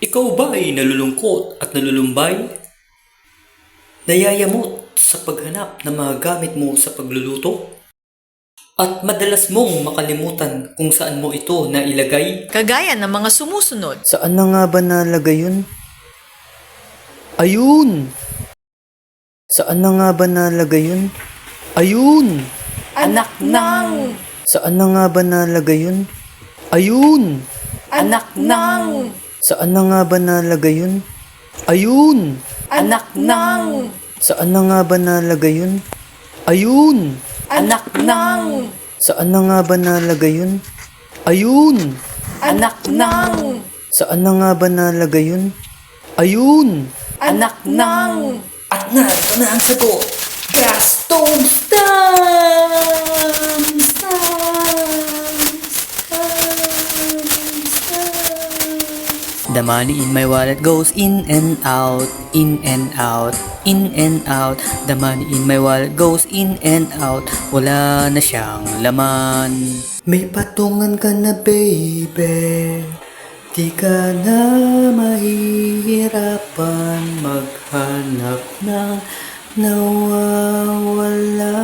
Ikaw ba ay nalulungkot at nalulumbay? Nayayamot sa paghanap ng mga gamit mo sa pagluluto? At madalas mong makalimutan kung saan mo ito nailagay? Kagaya ng mga sumusunod. Saan na nga ba nalagay yun? Ayun! Saan na nga ba nalagay yun? Ayun! Anak ng! Saan na nga ba nalagay yun? Ayun! Anak ng! Saan na nga ba nalagay yun? Ayun! Anak ng! Saan na nga ba nalagay yun? Ayun! Anak ng! Saan na nga ba nalagay yun? Ayun! Anak ng! Saan na nga ba nalagay yun? Ayun! Anak ng! At narito na ang sagot! Gaston Stamps! The money in my wallet goes in and out, in and out, in and out. The money in my wallet goes in and out. Wala na siyang laman. May patungan ka na, baby. Di ka na mahihirapan maghanap ng nawawala.